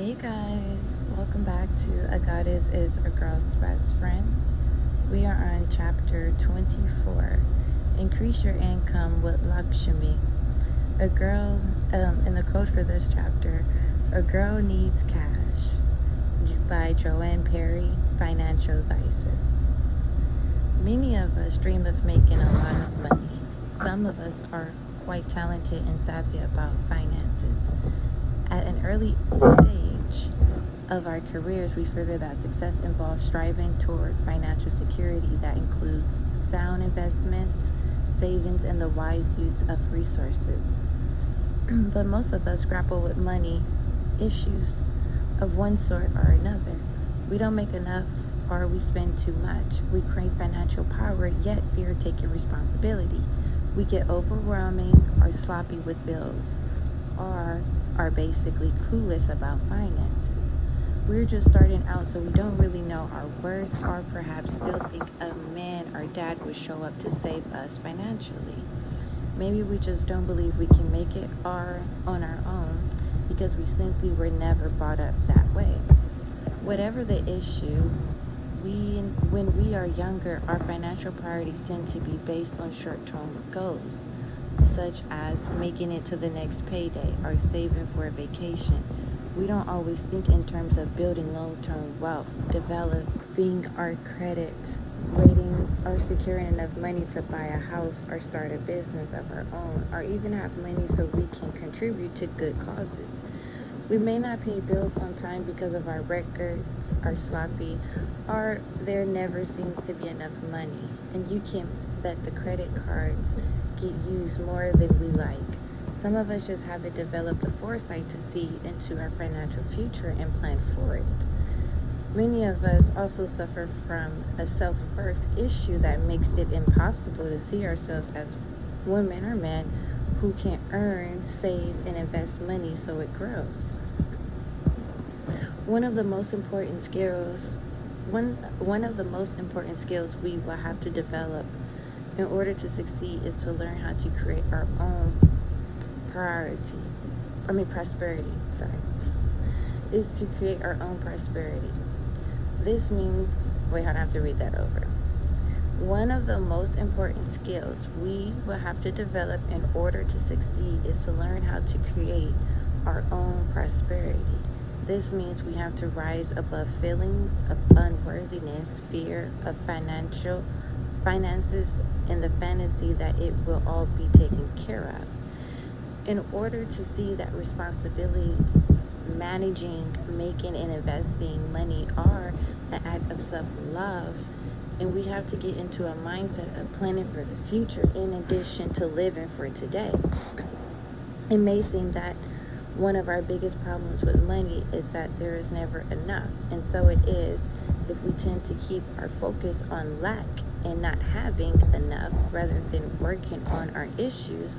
Hey guys, welcome back to A Goddess is a Girl's Best Friend. We are on chapter 24, Increase Your Income with Lakshmi. A girl, in the quote for this chapter, a girl needs cash, by Joan Perry, financial advisor. Many of us dream of making a lot of money. Some of us are quite talented and savvy about finances. At an early stage of our careers, we figure that success involves striving toward financial security that includes sound investments, savings, and the wise use of resources. But most of us grapple with money issues of one sort or another. We don't make enough, or we spend too much. We crave financial power, yet fear taking responsibility. We get overwhelming or sloppy with bills, or are basically clueless about finances. We're just starting out, so we don't really know our worth, or perhaps still think a man or dad would show up to save us financially. Maybe we just don't believe we can make it on our own because we simply were never brought up that way. Whatever the issue, when we are younger, our financial priorities tend to be based on short-term goals, such as making it to the next payday or saving for a vacation. We don't always think in terms of building long-term wealth, developing our credit ratings, or securing enough money to buy a house or start a business of our own, or even have money so we can contribute to good causes. We may not pay bills on time because of our records are sloppy, or there never seems to be enough money, and you can bet the credit cards get used more than we like. Some of us just haven't developed the foresight to see into our financial future and plan for it. Many of us also suffer from a self-worth issue that makes it impossible to see ourselves as women or men who can earn, save, and invest money so it grows. One of the most important skills we will have to develop in order to succeed is to learn how to create our own prosperity. Is to create our own prosperity. This means, I have to read that over. One of the most important skills we will have to develop in order to succeed is to learn how to create our own prosperity. This means we have to rise above feelings of unworthiness, fear of finances, and the fantasy that it will all be taken care of. In order to see that responsibility, managing, making, and investing money are an act of self-love, and we have to get into a mindset of planning for the future in addition to living for today. It may seem that one of our biggest problems with money is that there is never enough, and so it is if we tend to keep our focus on lack and not having enough rather than working on our issues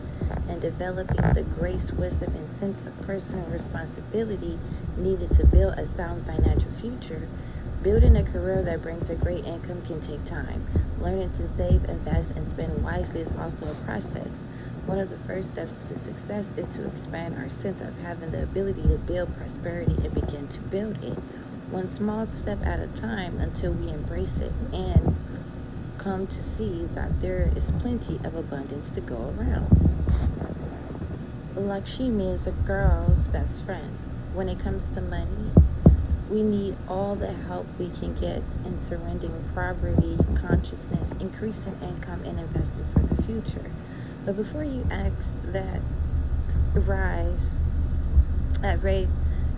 and developing the grace, wisdom, and sense of personal responsibility needed to build a sound financial future. Building a career that brings a great income can take time. Learning to save, invest, and spend wisely is also a process. One of the first steps to success is to expand our sense of having the ability to build prosperity and begin to build it, one small step at a time, until we embrace it and come to see that there is plenty of abundance to go around. Lakshmi is a girl's best friend. When it comes to money, we need all the help we can get in surrendering poverty consciousness, increasing income, and investing for the future. But before you ask that raise,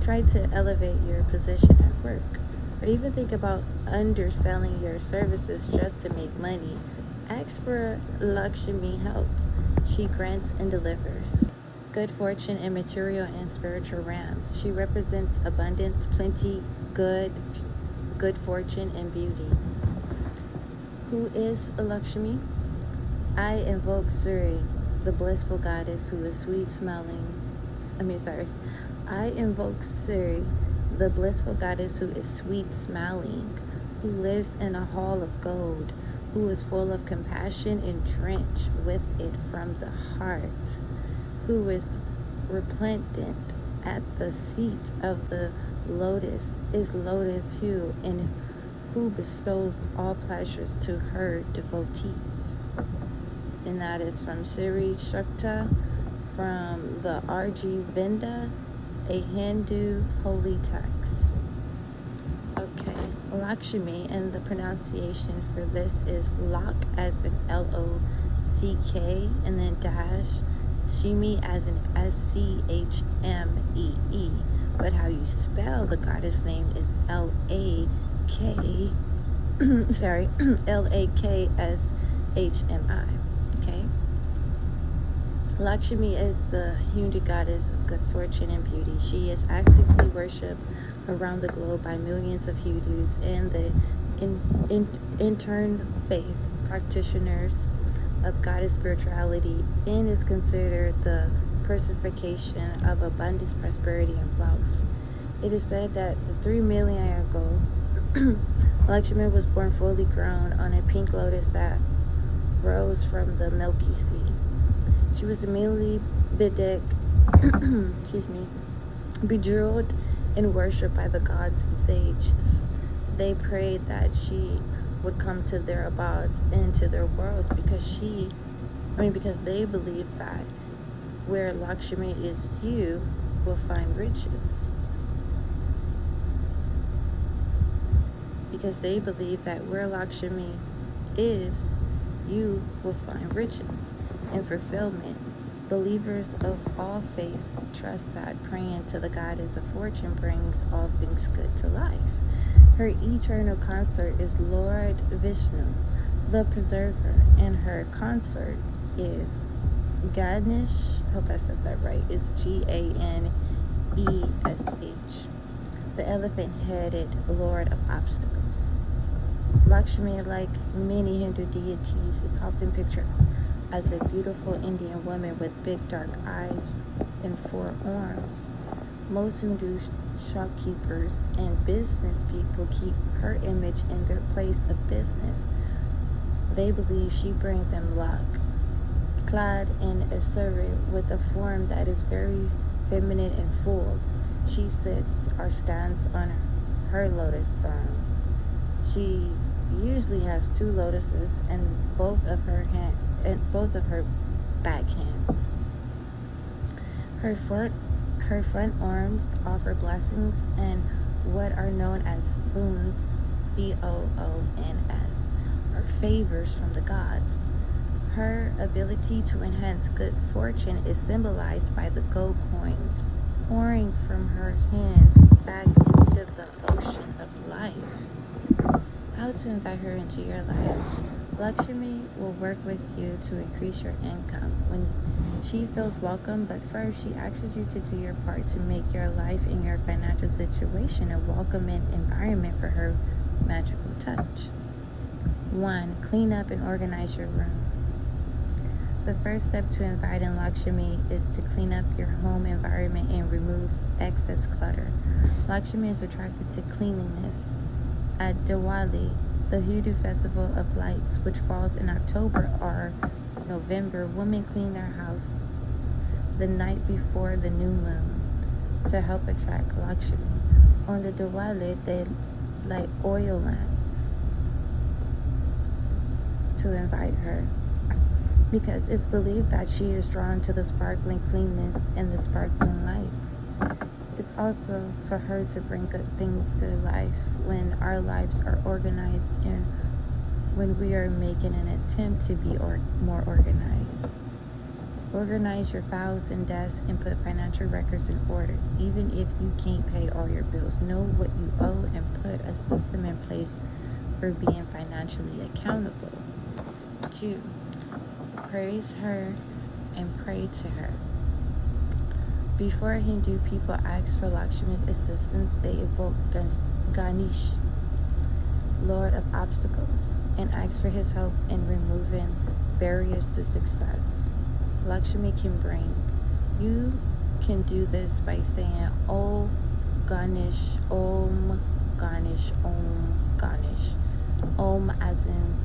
try to elevate your position at work, or even think about underselling your services just to make money. Ask for Lakshmi help. She grants and delivers good fortune in material and spiritual realms. She represents abundance, plenty, good fortune, and beauty. Who is Lakshmi? I invoke Suri, the blissful goddess who is I invoke Suri, the blissful goddess who is sweet smiling, who lives in a hall of gold, who is full of compassion and drenched with it from the heart, who is resplendent At the seat of the lotus is lotus hue, and who bestows all pleasures to her devotees. And that is from Sri Shakta, from the R.G. Vinda, a Hindu holy text. Okay, Lakshmi, and the pronunciation for this is Lak as in L-O-C-K, and then dash, Shimi as in S-C-H-M-E-E. But how you spell the goddess name is L-A-K, sorry, L-A-K-S-H-M-I. Okay? Lakshmi is the Hindu goddess of good fortune and beauty. She is actively worshipped around the globe by millions of Hindus and the interfaith practitioners of goddess spirituality, and is considered the personification of abundance, prosperity, and wealth. It is said that 3 millennia ago, Lakshmi was born fully grown on a pink lotus that rose from the Milky Sea. She was immediately bejeweled and worshipped by the gods and sages. They prayed that she would come to their abodes and to their worlds because they believed that where Lakshmi is, you will find riches. Because they believe that where Lakshmi is, you will find riches and fulfillment. Believers of all faith trust that praying to the goddess of fortune brings all things good to life. Her eternal consort is Lord Vishnu, the preserver, and her consort is Ganesh, hope I said that right, is Ganesh, the elephant-headed Lord of obstacles. Lakshmi, like many Hindu deities, is often pictured as a beautiful Indian woman with big dark eyes and 4 arms. Most Hindu shopkeepers and business people keep her image in their place of business. They believe she brings them luck. Clad in a sari with a form that is very feminine and full, she sits or stands on her lotus throne. She usually has 2 lotuses in both of her back hands. Her front arms offer blessings and what are known as boons, B-O-O-N-S, or favors from the gods. Her ability to enhance good fortune is symbolized by the gold coins pouring from her hands back into the ocean of life. How to invite her into your life. Lakshmi will work with you to increase your income when she feels welcome, but first she asks you to do your part to make your life and your financial situation a welcoming environment for her magical touch. 1. Clean up and organize your room. The first step to inviting Lakshmi is to clean up your home environment and remove excess clutter. Lakshmi is attracted to cleanliness. At Diwali, the Hindu festival of lights, which falls in October or November, women clean their house the night before the new moon to help attract Lakshmi. On the Diwali, they light oil lamps to invite her because it's believed that she is drawn to the sparkling cleanness and the sparkling lights. It's also for her to bring good things to life when our lives are organized and when we are making an attempt to be more organized. Organize your files and desks and put financial records in order. Even if you can't pay all your bills, know what you owe and put a system in place for being financially accountable. 2. Praise her and pray to her. Before Hindu people ask for Lakshmi's assistance, they evoke Ganesh, Lord of obstacles, and ask for his help in removing barriers to success. Lakshmi can bring. You can do this by saying Om Ganesh, Om Ganesh, Om Ganesh. Om as in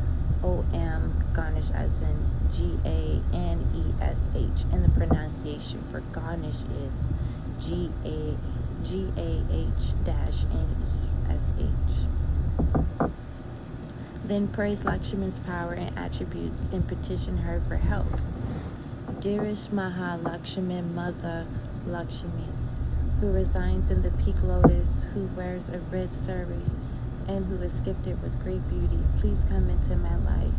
O-M, Ganesh as in G-A-N-E-S-H, and the pronunciation for Ganesh is Gahnesh. Then praise Lakshmi's power and attributes and petition her for help. Dearest Mahalakshmi, Mother Lakshmi, who resides in the peak lotus, who wears a red sari, and who is gifted with great beauty, please come into my life.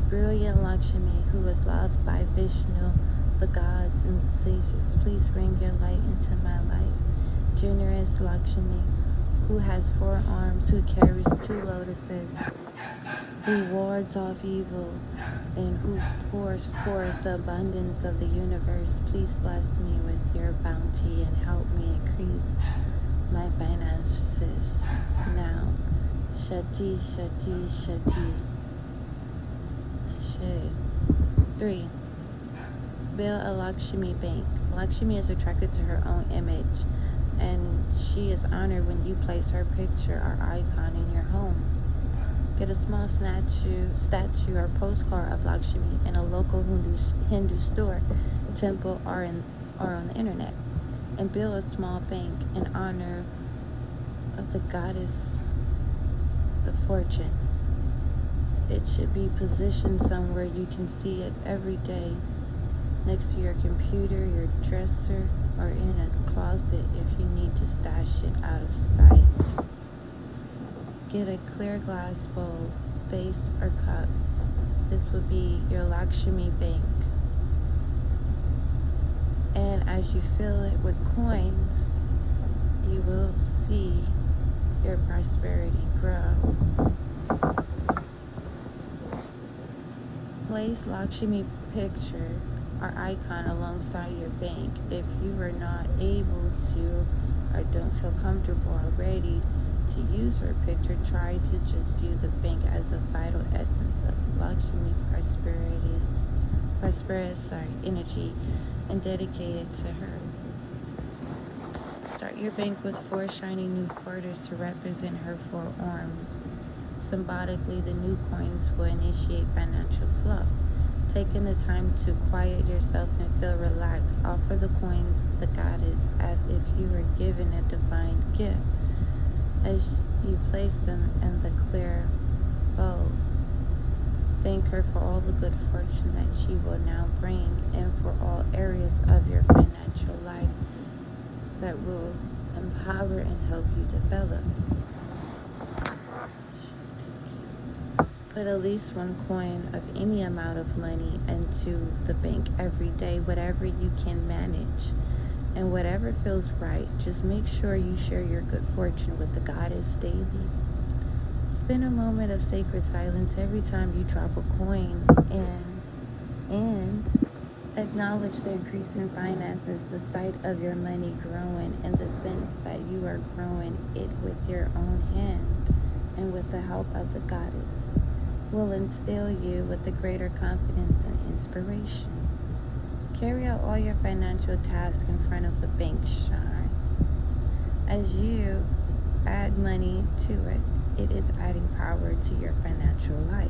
Brilliant Lakshmi, who is loved by Vishnu, the gods and the sages, please bring your light into my life. Generous Lakshmi, who has 4 arms, who carries 2 lotuses, who wards off evil, and who pours forth the abundance of the universe, please bless me with your bounty and help me increase my finances now. Shati, Shati, Shati. Shati. 3. Build a Lakshmi bank. Lakshmi is attracted to her own image, and she is honored when you place her picture or icon in your home. Get a small statue or postcard of Lakshmi in a local Hindu store, temple, or on the internet, and build a small bank in honor of the goddess of fortune. It should be positioned somewhere you can see it every day, next to your computer, your dresser, or in a closet if you need to stash it out of sight. Get a clear glass bowl, vase, or cup. This will be your Lakshmi bank. And as you fill it with coins, you will see your prosperity grow. Place Lakshmi picture or icon alongside your bank. If you are not able to or don't feel comfortable or ready to use her picture, try to just view the bank as a vital essence of Lakshmi energy and dedicate it to her. Start your bank with 4 shiny new quarters to represent her 4 arms. Symbolically, the new coins will initiate financial flow. Taking the time to quiet yourself and feel relaxed, offer the coins to the goddess as if you were given a divine gift. As you place them in the clear bowl, thank her for all the good fortune that she will now bring and for all areas of your financial life that will empower and help you develop. Put at least 1 coin of any amount of money into the bank every day, whatever you can manage. And whatever feels right, just make sure you share your good fortune with the goddess daily. Spend a moment of sacred silence every time you drop a coin and acknowledge the increase in finances, the sight of your money growing, and the sense that you are growing it with your own hand and with the help of the goddess will instill you with the greater confidence and inspiration. Carry out all your financial tasks in front of the bank shrine. As you add money to it, it is adding power to your financial life.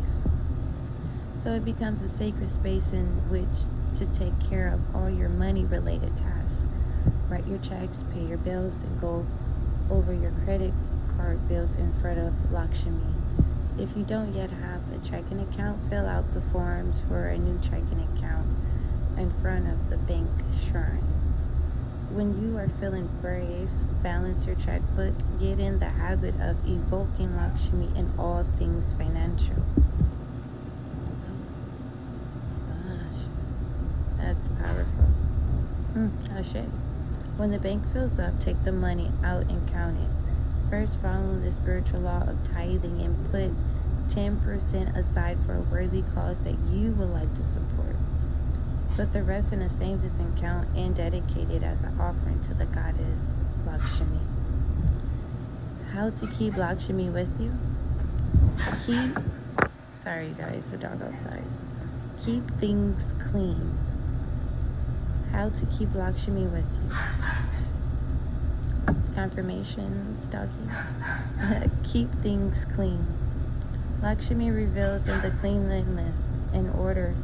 So it becomes a sacred space in which to take care of all your money-related tasks. Write your checks, pay your bills, and go over your credit card bills in front of Lakshmi. If you don't yet have a checking account, fill out the forms for a new checking account in front of the bank shrine. When you are feeling brave, balance your checkbook. Get in the habit of evoking Lakshmi in all things financial. Gosh, that's powerful. Shit. When the bank fills up, take the money out and count it. First, follow the spiritual law of tithing and put 10% aside for a worthy cause that you would like to support. Put the rest in a savings account and dedicate it as an offering to the goddess Lakshmi. How to keep Lakshmi with you? Sorry guys, the dog outside. Keep things clean. How to keep Lakshmi with you? Confirmations, doggy. Keep things clean. Lakshmi reveals in the cleanliness and order,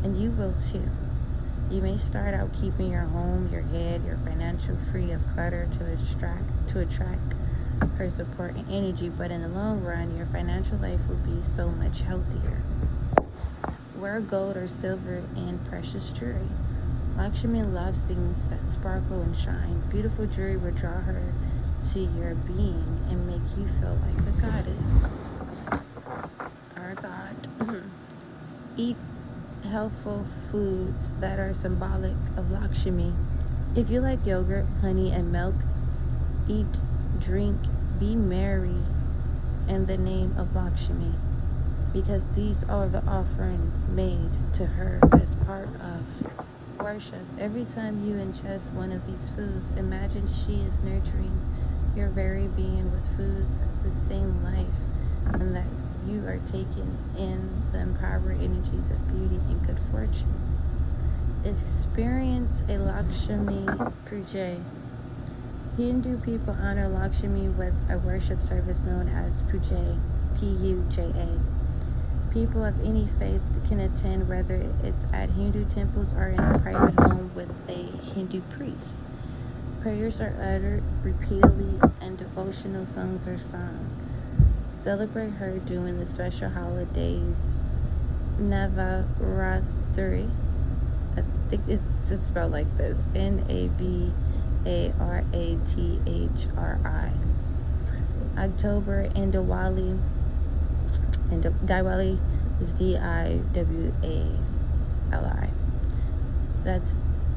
and you will too. You may start out keeping your home, your head, your financial free of clutter to attract her support and energy, but in the long run, your financial life will be so much healthier. Wear gold or silver and precious jewelry. Lakshmi loves things that sparkle and shine. Beautiful jewelry will draw her to your being and make you feel like a goddess. Our God. Eat healthful foods that are symbolic of Lakshmi. If you like yogurt, honey, and milk, eat, drink, be merry in the name of Lakshmi, because these are the offerings made to her as part of worship. Every time you ingest one of these foods, imagine she is nurturing your very being with foods that sustain life, and that you are taking in the empowered energies of beauty and good fortune. Experience a Lakshmi Puja. Hindu people honor Lakshmi with a worship service known as Puja, P-U-J-A. People of any faith can attend, whether it's at Hindu temples or in a private home with a Hindu priest. Prayers are uttered repeatedly and devotional songs are sung. Celebrate her during the special holidays Navaratri. I think it's spelled like this, Navaratri. October and Diwali. And Diwali is Diwali. That's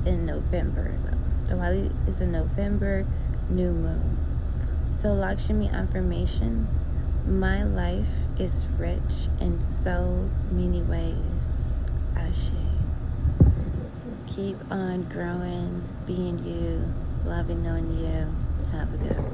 in November. Diwali is in November, new moon. So Lakshmi affirmation: my life is rich in so many ways. Ashe. Keep on growing, being you, loving on you. Have a good one.